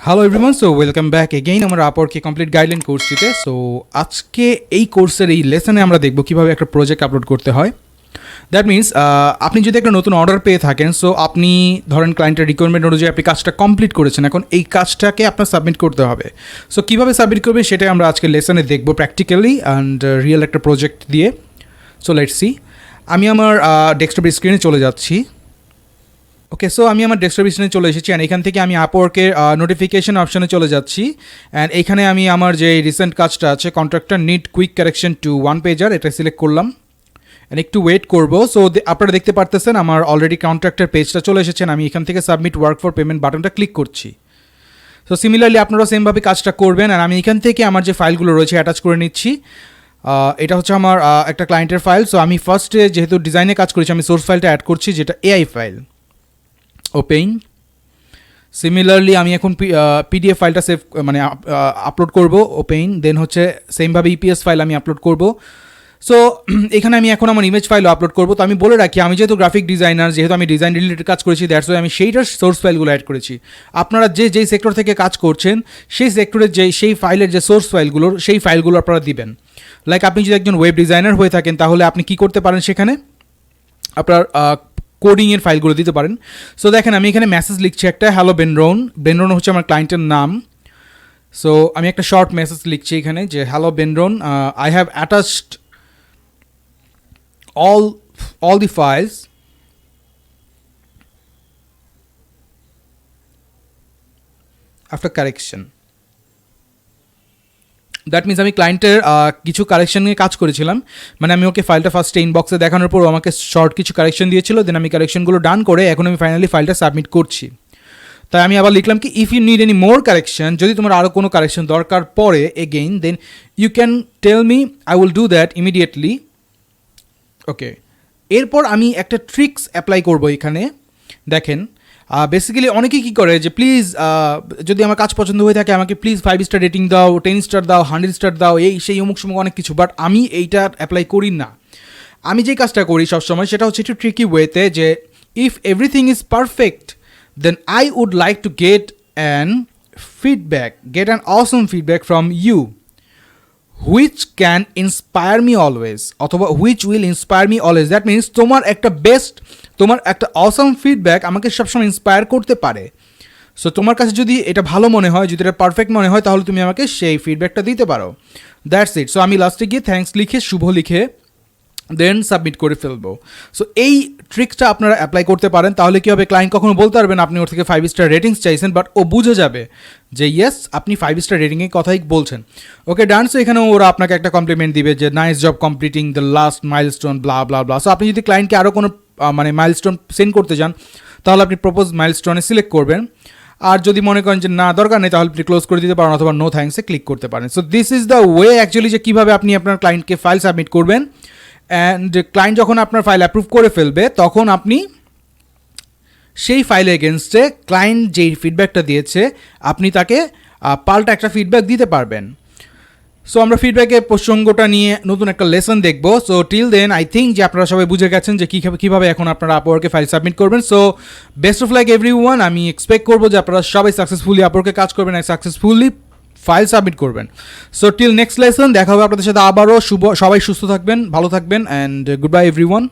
Hello everyone, so welcome back again আমার আপওয়ার্কে complete guideline কোর্সটিতে। So আজকে এই কোর্সের এই লেসনে আমরা দেখব কীভাবে একটা প্রজেক্ট আপলোড করতে হয়। দ্যাট মিনস আপনি যদি একটা নতুন অর্ডার পেয়ে থাকেন, সো আপনি ধরেন ক্লায়েন্টের রিকোয়ারমেন্ট অনুযায়ী আপনি কাজটা কমপ্লিট করেছেন, এখন এই কাজটাকে আপনার সাবমিট করতে হবে। সো কীভাবে সাবমিট করবে সেটাই আমরা আজকে লেসনে দেখব প্র্যাকটিক্যালি অ্যান্ড রিয়েল একটা প্রজেক্ট দিয়ে। So let's see. আমি আমার ডেস্কটপ স্ক্রিনে চলে যাচ্ছি। ওকে, সো আমি আমার ডেস্কটপ স্ক্রিনে চলে এসেছি অ্যান্ড এখান থেকে আমি আপওয়ার্কের নোটিফিকেশন অপশানে চলে যাচ্ছি অ্যান্ড এখানে আমি আমার যে রিসেন্ট কাজটা আছে contractor need quick correction to one pager, এটা সিলেক্ট করলাম অ্যান্ড একটু ওয়েট করবো। সো আপনারা দেখতে পারতেছেন আমার অলরেডি কন্ট্রাক্টর পেজটা চলে এসেছেন। আমি এখান থেকে সাবমিট ওয়ার্ক ফর পেমেন্ট বাটনটা ক্লিক করছি। সো সিমিলারলি আপনারা সেমভাবে কাজটা করবেন আর আমি এখান থেকে আমার যে ফাইলগুলো রয়েছে অ্যাটাচ করে নিচ্ছি। এটা হচ্ছে আমার একটা ক্লায়েন্টের ফাইল। সো আমি ফার্স্টে যেহেতু ডিজাইনে কাজ করেছি আমি সোর্স ফাইলটা অ্যাড করছি, যেটা এআই ফাইল। ওপেন। সিমিলারলি আমি এখন পিডিএফ ফাইলটা সেভ মানে আপলোড করব। ওপেন। দেন হচ্ছে সেমভাবে ইপিএস ফাইল আমি আপলোড করব। সো এখানে আমি এখন আমার ইমেজ ফাইলও আপলোড করব। তো আমি বলে রাখি, আমি যেহেতু গ্রাফিক ডিজাইনার, যেহেতু আমি ডিজাইন রিলেটেড কাজ করেছি, দ্যাটস ওয়াই আমি সেইটার সোর্স ফাইলগুলো অ্যাড করেছি। আপনারা যেই সেক্টর থেকে কাজ করছেন সেই সেক্টরের সেই ফাইলের যে সোর্স ফাইলগুলো সেই ফাইলগুলো আপনারা দিবেন। লাইক আপনি যদি একজন ওয়েব ডিজাইনার হয়ে থাকেন তাহলে আপনি কি করতে পারেন, সেখানে আপনার কোডিংয়ের ফাইলগুলো দিতে পারেন। সো দেখেন আমি এখানে মেসেজ লিখছি একটা, হ্যালো বেনরন। বেনরন হচ্ছে আমার ক্লায়েন্টের নাম। সো আমি একটা শর্ট মেসেজ লিখছি এখানে যে হ্যালো বেনরন, I have attached all the files after correction. That means আমি ক্লায়েন্টের কিছু কারেকশন নিয়ে কাজ করেছিলাম, মানে আমি ওকে ফাইলটা ফার্স্টে ইনবক্সে দেখানোর পর আমাকে শর্ট কিছু কারেকশন দিয়েছিল, দেন আমি কারেকশনগুলো ডান করে এখন আমি ফাইনালি ফাইলটা সাবমিট করছি। তাই আমি আবার লিখলাম কি, if you need any more correction, যদি তোমার আরও কোনো কারেকশন দরকার পড়ে again, then you can tell me, I will do that immediately. Okay, এরপর আমি একটা ট্রিক্স অ্যাপ্লাই করব এখানে। দেখেন বেসিক্যালি অনেকেই কী করে যে প্লিজ যদি আমার কাজ পছন্দ হয়ে থাকে আমাকে প্লিজ 5 স্টার রেটিং দাও, 10 স্টার দাও, 100 স্টার দাও, এই সেই অমুক সমুক অনেক কিছু। বাট আমি এইটা অ্যাপ্লাই করি না। আমি যে কাজটা করি সবসময় সেটা হচ্ছে একটু ট্রিকি ওয়েতে, যে if everything is perfect then I would like to get an awesome feedback from you which can inspire me always, অথবা which will inspire me always. That means তোমার একটা অসম ফিডব্যাক আমাকে সবসময় ইন্সপায়ার করতে পারে। সো তোমার কাছে যদি এটা ভালো মনে হয়, যদি এটা পারফেক্ট মনে হয়, তাহলে তুমি আমাকে সেই ফিডব্যাকটা দিতে পারো। That's it. সো আমি লাস্টে গিয়ে থ্যাঙ্কস লিখে, শুভ লিখে দেন সাবমিট করে ফেলবো। সো এই ট্রিকটা আপনারা অ্যাপ্লাই করতে পারেন। তাহলে কী হবে, ক্লায়েন্ট কখনো বলতে পারবেন আপনি ওর থেকে 5 স্টার রেটিংস চাইছেন, বাট ও বুঝে যাবে যে ইয়েস আপনি 5 স্টার রেটিংয়ের কথাই বলছেন। ওকে ডান। সো এখানে ওরা আপনাকে একটা কমপ্লিমেন্ট দিবে যে nice job completing the last milestone blah blah blah. So আপনি যদি ক্লায়েন্টকে আরও কোনো মানে মাইলস্টোন সেন্ড করতে চান তাহলে আপনি প্রপোজ মাইলস্টোনে সিলেক্ট করবেন। আর যদি মনে করেন যে না দরকার নেই তাহলে আপনি ক্লোজ করে দিতে পারেন অথবা নো থ্যাঙ্কসে ক্লিক করতে পারেন। So this is the way actually যে কীভাবে আপনি আপনার ক্লায়েন্টকে ফাইল সাবমিট করবেন। অ্যান্ড ক্লায়েন্ট যখন আপনার ফাইল অ্যাপ্রুভ করে ফেলবে তখন আপনি সেই ফাইলের এগেনস্টে ক্লায়েন্ট যেই ফিডব্যাকটা দিয়েছে আপনি তাকে পাল্টা একটা ফিডব্যাক দিতে পারবেন। সো আমরা ফিডব্যাকের প্রসঙ্গটা নিয়ে নতুন একটা লেসন দেখব। So till then I think যে আপনারা সবাই বুঝে গেছেন যে কীভাবে এখন আপনারা আপওয়ার্কে ফাইল সাবমিট করবেন। So best of luck everyone. আমি এক্সপেক্ট করবো যে আপনারা সবাই সাকসেসফুলি আপওয়ার্কে কাজ করবেন আর সাকসেসফুলি ফাইল সাবমিট করবেন। সো টিল নেক্সট লেসন দেখা হবে আপনাদের সাথে আবারও। সবাই সুস্থ থাকবেন, ভালো থাকবেন অ্যান্ড গুড বাই এভরিওয়ান।